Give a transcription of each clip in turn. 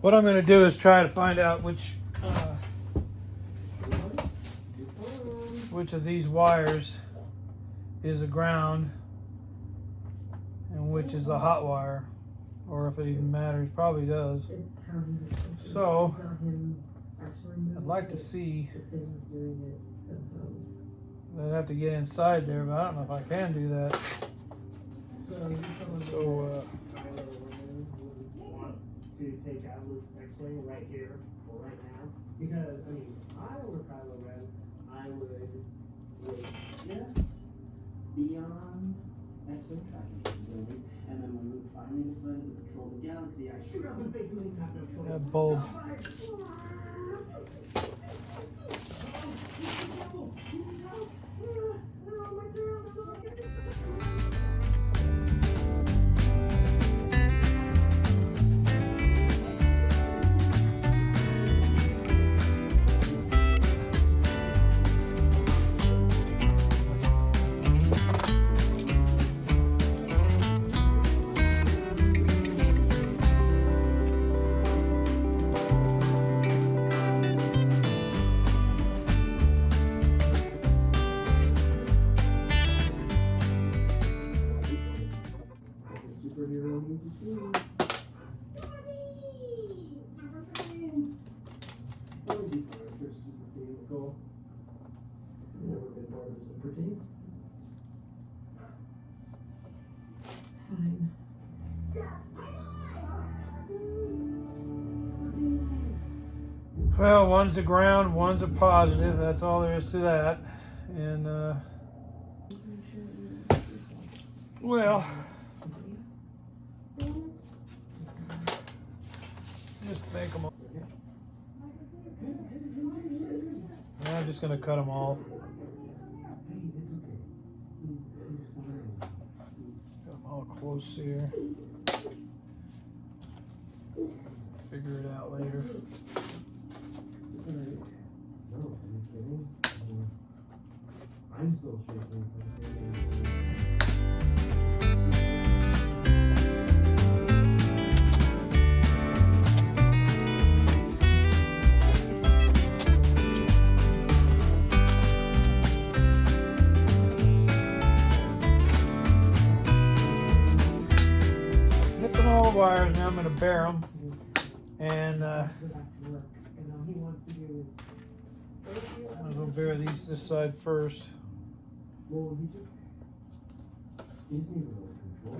What I'm going to do is try to find out which of these wires is a ground and which is the hot wire, or if it even matters. Probably does. So I'd like to see. I'd have to get inside there, but I don't know if I can do that. So to take out Luke's X-Wing right here, or right now, because, I mean, I were Kylo Ren, I would just be on X-Wing tracking capabilities, and then when Luke finally decided to patrol the galaxy, I shoot up and face him and have no choice. that bulb. Well, one's a ground, one's a positive. That's all there is to that. And well, just make them all. I'm just gonna cut them all. Got them all close here. Figure it out later. No, are you kidding? I'm still shaking. Snipping all the wires, now I'm going to bare them. And I'm going to bare these this side first. I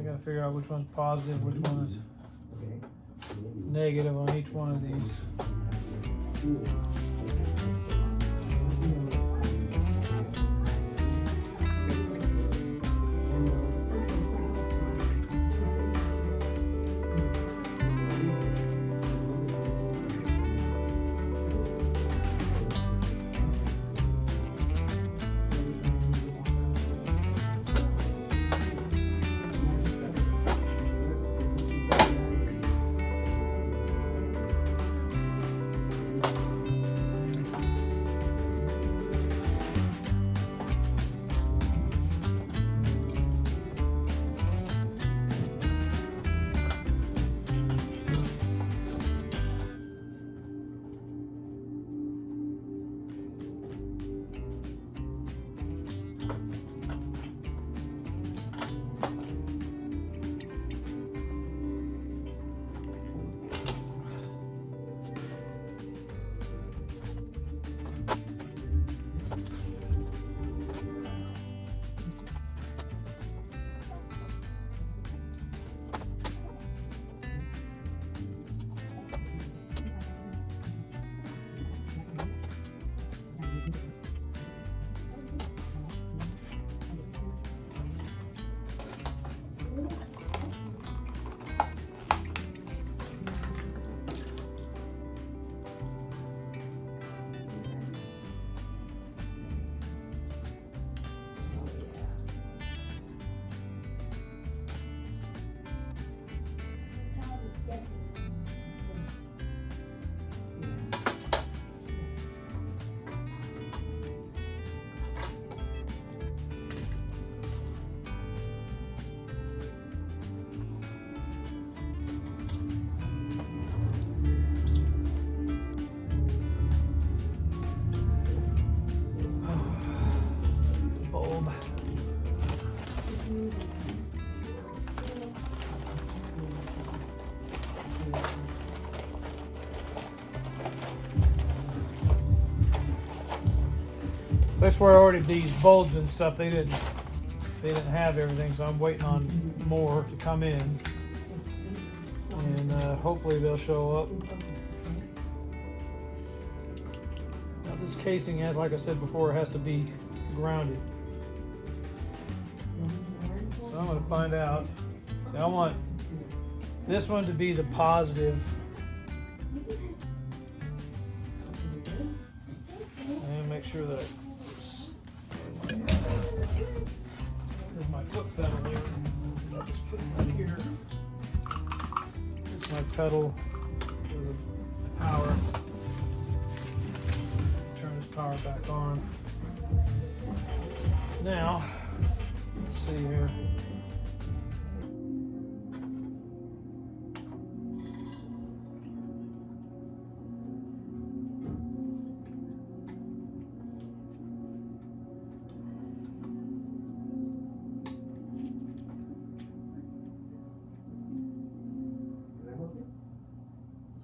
got to figure out which one's positive, which one is negative on each one of these. That's where I ordered these bulbs and stuff. They didn't have everything, so I'm waiting on more to come in, and hopefully they'll show up. Now this casing has, like I said before, has to be grounded. So I'm going to find out. See, I want this one to be the positive. And make sure that there's my foot pedal here. I'll just put it right here. This is my pedal for the power. Turn this power back on. Now, let's see here.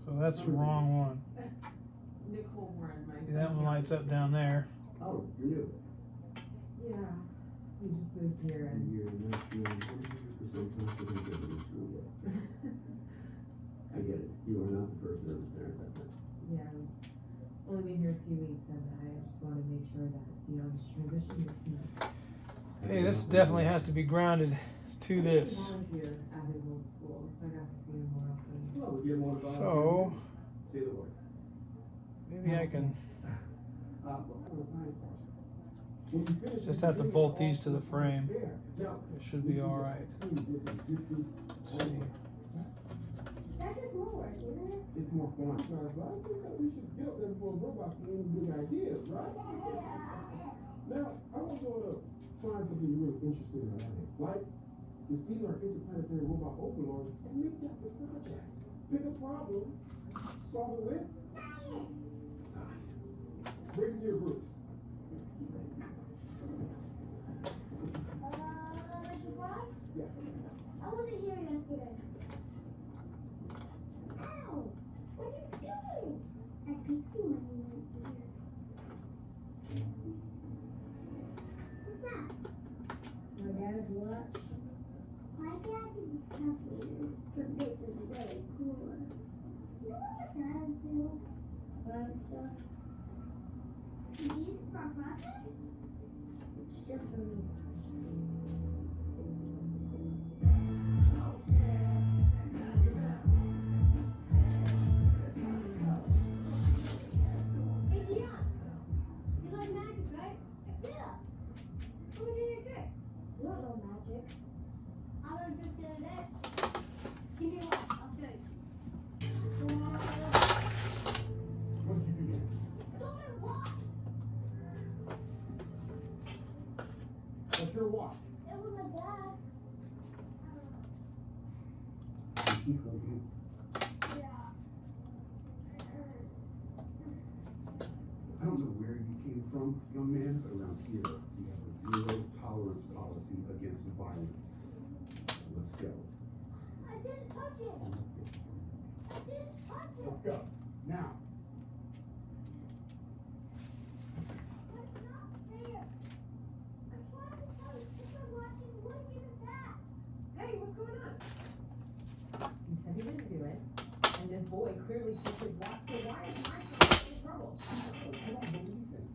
So that's the wrong one. See, that one lights up down there. Oh, you're new. Yeah, we just moved here and You're not feeling 100% confident in the school yet. I get it. You are not the first nervous parent that time. yeah, only been here a few weeks and I just want to make sure that Dion's transition is smooth. Okay, this definitely has to be grounded to this. He volunteered at his old school, so I got to see him more often. Well, if you have more about So say the word. maybe I can What kind of science project? just have to bolt these to the frame. Now, It should be all right. Let's see. That's just more work, isn't it? it's more fun. I think that we should get up there before robots and any big ideas, right? Now, I want you to find something you're really interested in learning, like defeating our interplanetary robot overlords and make that the project. Pick a problem, solve it with Science. science. Bring it to your groups. Mr. Frog? Yeah. I wasn't here yesterday. Ow! What are you doing? I picked you when you weren't here. What's that? My dad's watch. My dad uses a calculator, but this is way cooler. You know what dads do? Science stuff. Did you use it for a project? It's just for me. Hey, Dion. You like magic, right? Yeah. Who's in your trick? You don't know magic. I learned a trick the other day. Give me a watch. I'll show you. What did you do? Stole my watch. That's your watch. It was my dad's. He told you. Yeah. I don't know where you came from, young man, but around here, we have a zero tolerance policy against violence. Let's go. I didn't touch it. I didn't touch it. Let's go. Now. That's not fair. I'm trying to tell you, if I'm watching, what is that? Hey, what's going on? He said he didn't do it, and this boy clearly took his watch, so why is my son in trouble? I don't believe him. I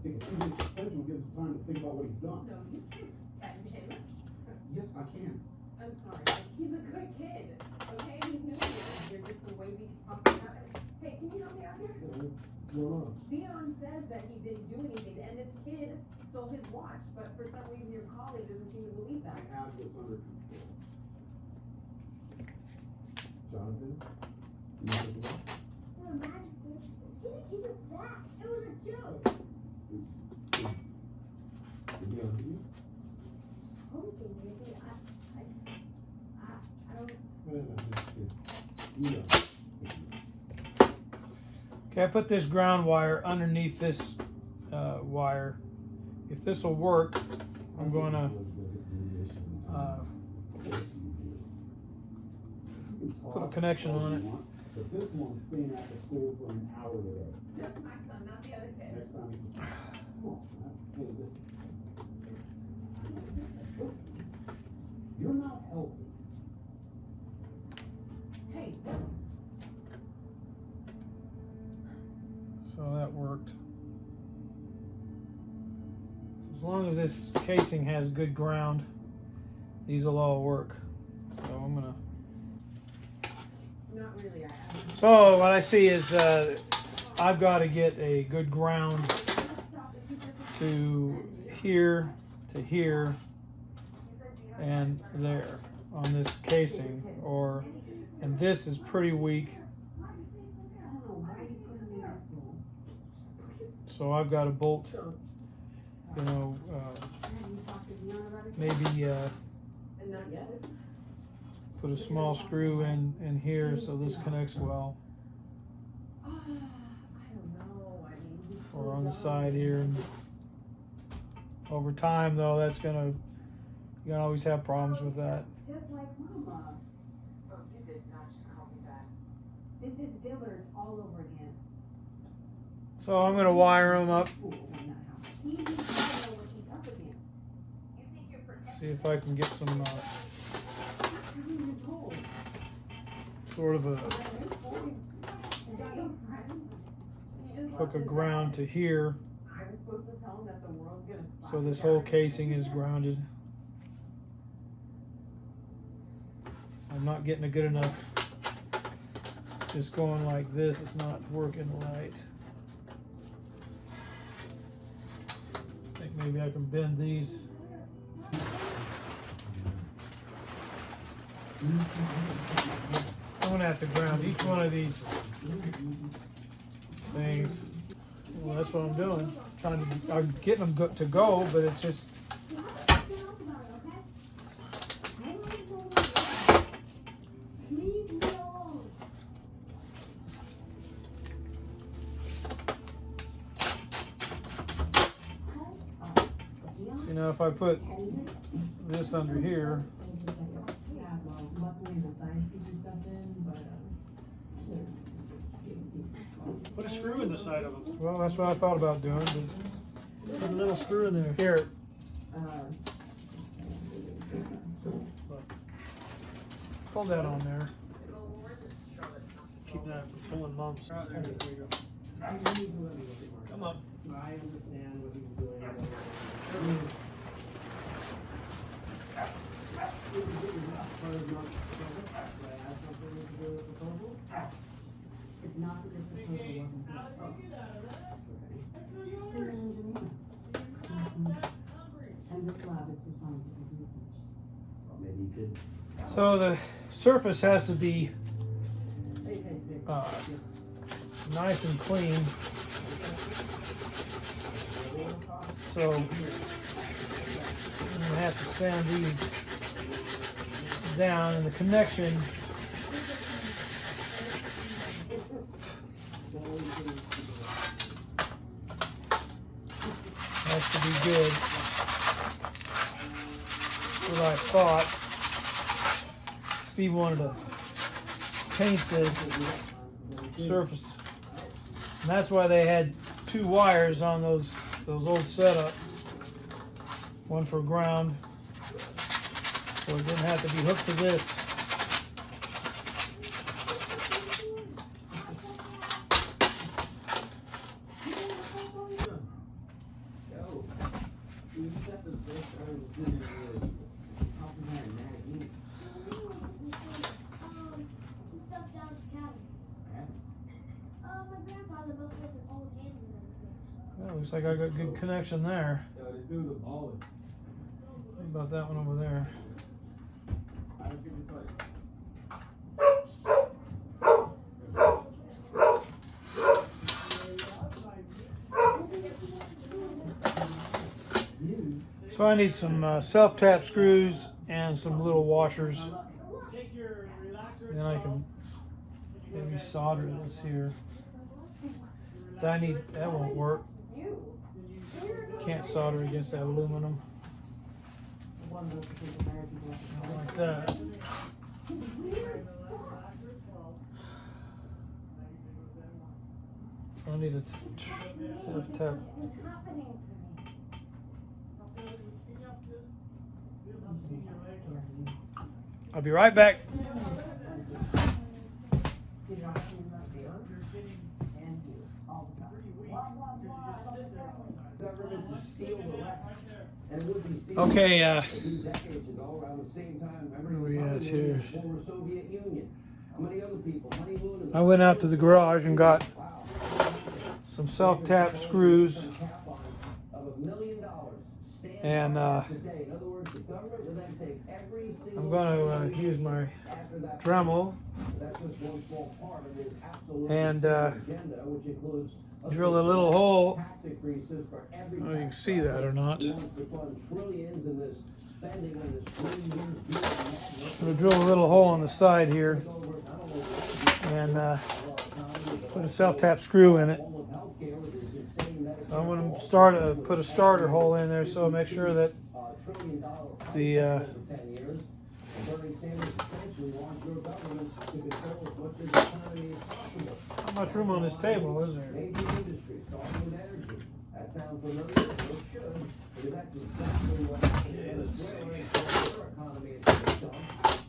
think a 2 week suspension will give him some time to think about what he's done. No, you can't suspend him. Yes, I can. I'm sorry, but he's a good kid, okay? He's new here. There's just some way we can talk about it. Hey, can you help me out here? What's going on? Dion says that he didn't do anything, and this kid stole his watch, but for some reason your colleague doesn't seem to believe that. I have this under control. Jonathan? You know this one? No, magic. Didn't give it back. It was a joke. Did he on you? Something maybe. I don't. Wait a minute. You know. Okay, I put this ground wire underneath this wire. If this will work, I'm going to put a connection on it. But this one's staying at the school for an hour today. Just my son, not the other kid. Next time it's Come on. Hey, listen. You're not helping. Hey, So that worked. As long as this casing has good ground, these will all work. So I'm gonna. not really. So what I see is I've got to get a good ground to here, and there on this casing, and this is pretty weak. So I've got to bolt, you know, maybe put a small screw in here so this connects well, or on the side here. And over time, though, you're gonna always have problems with that. Just like Mama. Oh, you did not just call me that. This is Dillard's all over again. So I'm gonna wire them up. He needs to know what he's up against. You think you're protected? See if I can get some sort of a hook a ground to here, I was supposed to tell him that the world's gonna so this whole casing is grounded. I'm not getting it good enough. Just going like this, it's not working right. I think maybe I can bend these. I'm gonna have to ground each one of these things. Well, that's what I'm doing. I'm getting them to go, but it's just. You know, if I put this under here. Put a screw in the side of them. Well, that's what I thought about doing. But Put a little screw in there. here, pull that on there. Keep that from pulling bumps. Right there. There you go. Come on. I understand what he's doing. It's not that this proposal wasn't good. And this lab is designed to produce much. Well, maybe you could. So the surface has to be nice and clean. So I'm gonna have to sand these down, and the connection has to be good. What I thought. Steve wanted to paint this surface, and that's why they had two wires on those old setup. One for ground, so it didn't have to be hooked to this. Stuff down at the cabin. My grandfather built like an old animal. Well, looks like I got good connection there. Yo, this dude's a baller. What about that one over there? I don't think it's like. So I need some self-tap screws and some little washers. Then I can maybe solder this here. That won't work. Can't solder against that aluminum. Not like that. So I need to self-tap. What's happening to me? I'll be right back. You're talking about the others and you all the time. Government to steal the rest. And it would be stealing Okay, a few decades ago, around the same time, remember, where we it was at here? the former Soviet Union. How many other people? Honeymoon in the I went out to the garage and got Wow. some self-tap screws, Cap of $1 million. and In other words, the government would then take every single I'm going to use my after that. Dremel That's just one small part of his absolute and agenda, which includes drill a little hole. tax increases for every I don't know if you can tax see that or not. He wants to fund trillions in this spending on this 3 years deal. I'm going to drill a little hole on the side here and put a self-tap screw in it. I'm going to put a starter hole in there, so make sure that the how much room on this table is there? Major industries, starting with energy. That sounds familiar, well, it should, because that's exactly what happened in Venezuela and their economy is based on.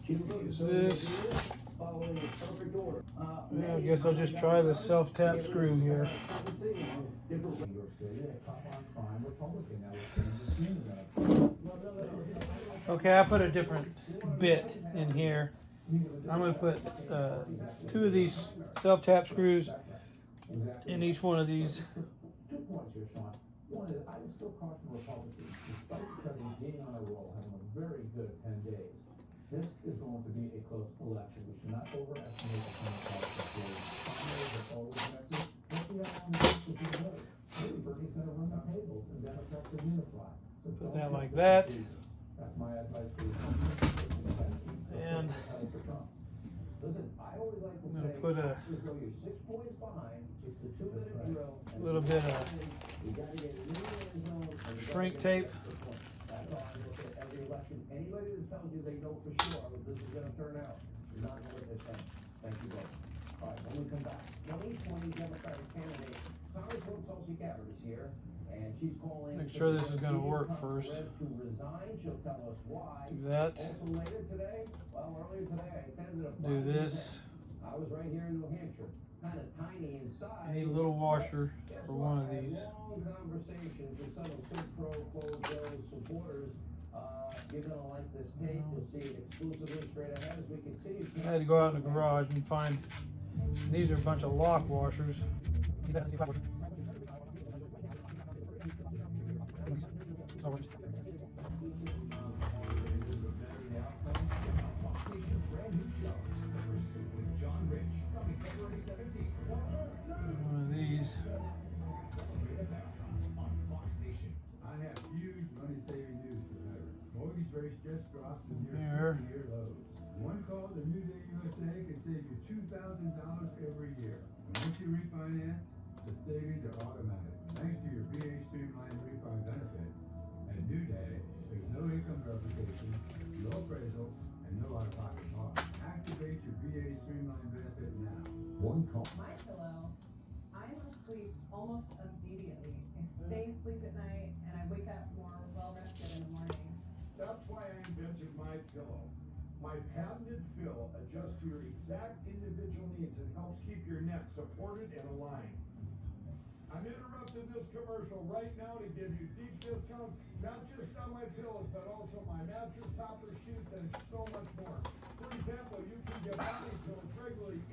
Cuba, Use Soviet this. Union, following in perfect order. Yeah, I guess I'll just try the self-tap screw here. Okay, I put a different bit in here. I'm going to put 2 of these self-tap screws in each one of these. 2 points here, Sean. One is, I would still caution Republicans, despite the president being on a roll, having a very good 10 days. This is going to be a close election. We should not overestimate the kind of politics. Primaries are always messy. Let's see how long this will be voted. Maybe Bernie's going to run the tables and Democrats will unify. So Put don't that get like that. That's my advice to you. And Listen, I always like to I'm going say, to put a so you're 6 points behind. It's the 2-minute drill. little bit of You gotta get it in the end zone, and you gotta shrink get tape. That's all I look at every election. Anybody that tells you they know for sure that this is gonna turn out is not what they're saying. Thank you both. All right, when we come back, 2020 Democratic candidate, Congresswoman Tulsi Gabbard is here, and she's calling. Make sure this is gonna work first. To resign, she'll tell us why. do that. Also later today, earlier today, I attended a. Do this. I was right here in New Hampshire, kind of tiny inside. I need a little washer for one of these. Long conversations with some of Quid Pro Quo Joe's supporters. You're gonna like this tape. You'll see it exclusively straight ahead as we continue. I had to go out in the garage and find. These are a bunch of lock washers. One of these. I have huge money-saving news for veterans. Mortgage rates just dropped to near Here. 50-year lows. One call to New Day USA can save you $2,000 every year. And once you refinance, the savings are automatic. Thanks to your VA Streamlined Refi benefit. At New Day, there's no income verification, no appraisal, and no out-of-pocket costs. Activate your VA Streamlined benefit now. One call. My pillow, I'm asleep almost immediately. I stay asleep at night and I wake up more well rested in the morning. That's why I invented My Pillow. My patented fill adjusts to your exact individual needs and helps keep your neck supported and aligned. I'm interrupting this commercial right now to give you deep discounts, not just on my pillows, but also my mattress, topper, sheets, and so much more. For example, you can get body pillows regularly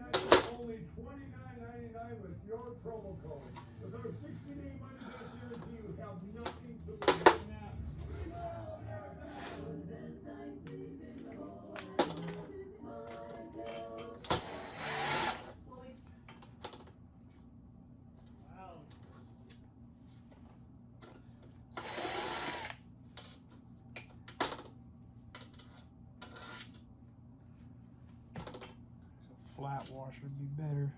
$89.99 for only $29.99 with your promo code. With our 60-day money-back guarantee, you have nothing to lose. Flat washer would be better.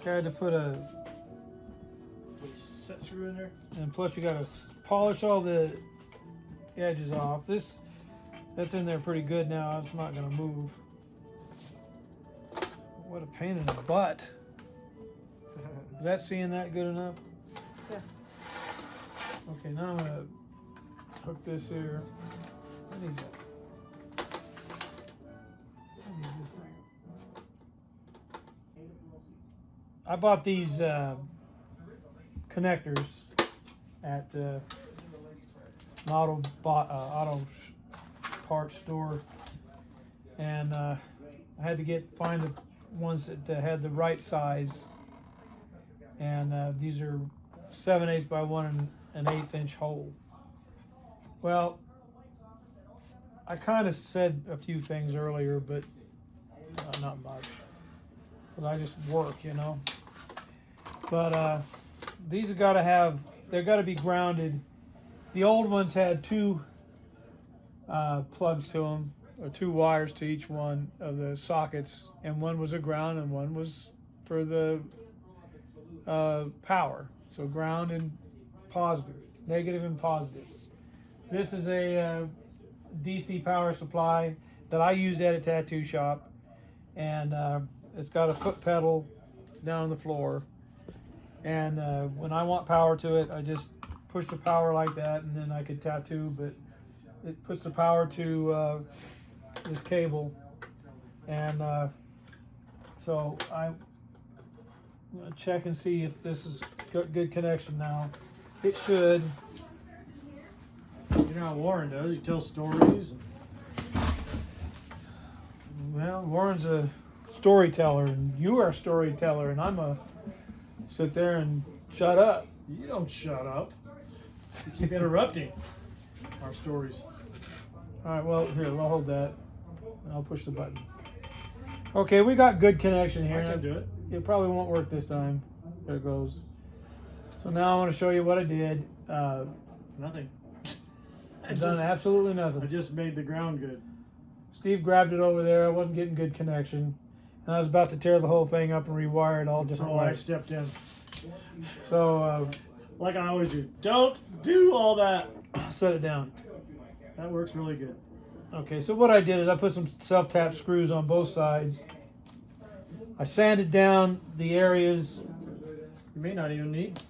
Tried to put a, Set screw in there. and plus you gotta polish all the edges off. That's in there pretty good now. It's not gonna move. What a pain in the butt. Is that seeing that good enough? Yeah. Okay, now I'm gonna hook this here. I need this thing. I bought these connectors at an auto parts store, and I had to find the ones that had the right size, and these are 7/8 by 1 1/8 inch hole. Well, I kind of said a few things earlier, but not much, because I just work, you know. But these have got to they've got to be grounded. The old ones had 2 plugs to them, or 2 wires to each one of the sockets, and one was a ground and one was for the power. So ground and positive, negative and positive. This is a DC power supply that I use at a tattoo shop, and it's got a foot pedal down on the floor. And when I want power to it, I just push the power like that, and then I could tattoo. But it puts the power to this cable, and so I'm gonna check and see if this is got good connection now. It should. You know how Warren does. He tells stories. Well, Warren's a storyteller, and you are a storyteller, and I'm a sit there and shut up. You don't shut up. You keep interrupting our stories. All right, well, here, I'll hold that, and I'll push the button. Okay, we got good connection here. I can do it. It probably won't work this time. There it goes. So now I want to show you what I did. Nothing. I've done absolutely I nothing. just made the ground good. Steve grabbed it over there. I wasn't getting good connection, and I was about to tear the whole thing up and rewire it all different So I ways. stepped in. So Like I always do. Don't do all that. set it down. That works really good. Okay, so what I did is I put some self-tap screws on both sides. I sanded down the areas. You may not even need.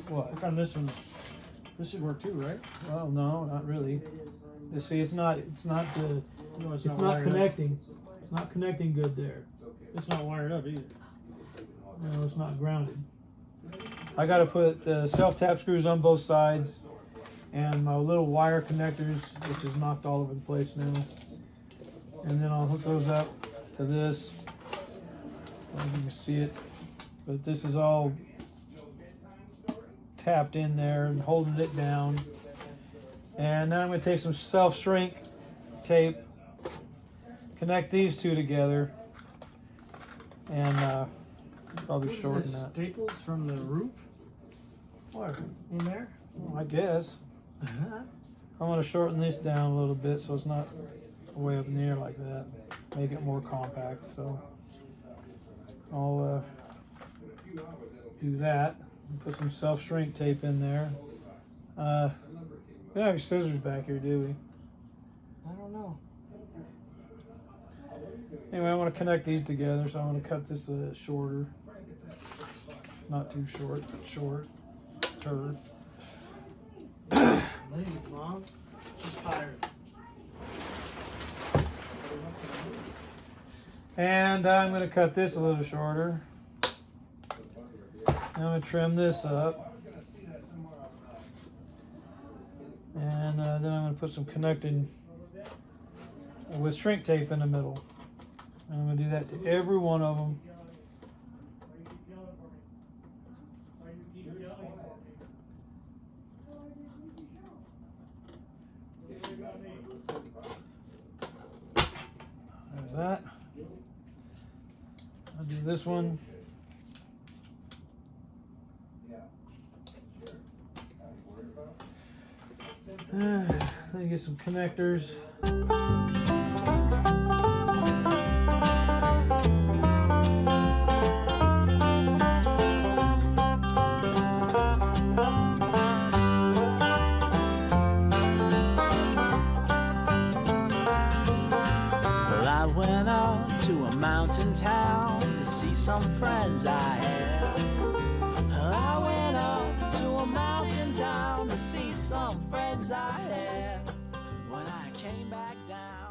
What? Look on this one. This should work too, right? Well, no, not really. You see, it's not the, No, it's not not wired connecting. It's not connecting good there. up. It's not wired up either. No, it's not grounded. I got to put self-tap screws on both sides, and my little wire connectors, which is knocked all over the place now. And then I'll hook those up to this. I don't know if you can see it, but this is all tapped in there and holding it down. And now I'm going to take some self-shrink tape, connect these two together, and probably shorten What is this, that. staples from the roof What? in there? Well, I guess. I'm going to shorten this down a little bit so it's not way up in the air like that. Make it more compact. So I'll do that. Put some self-shrink tape in there. We don't have scissors back here, do we? I don't know. Anyway, I want to connect these together, so I'm going to cut this shorter. Not too short, but short. Turd. Leave it, Mom. Just tired. And I'm going to cut this a little shorter. I'm going to trim this up. And then I'm going to put some connecting with shrink tape in the middle. And I'm going to do that to every one of them. There's that. I'll do this one. Let me get some connectors. a mountain town to see some friends I had. I went up to a mountain town to see some friends I had. When I came back down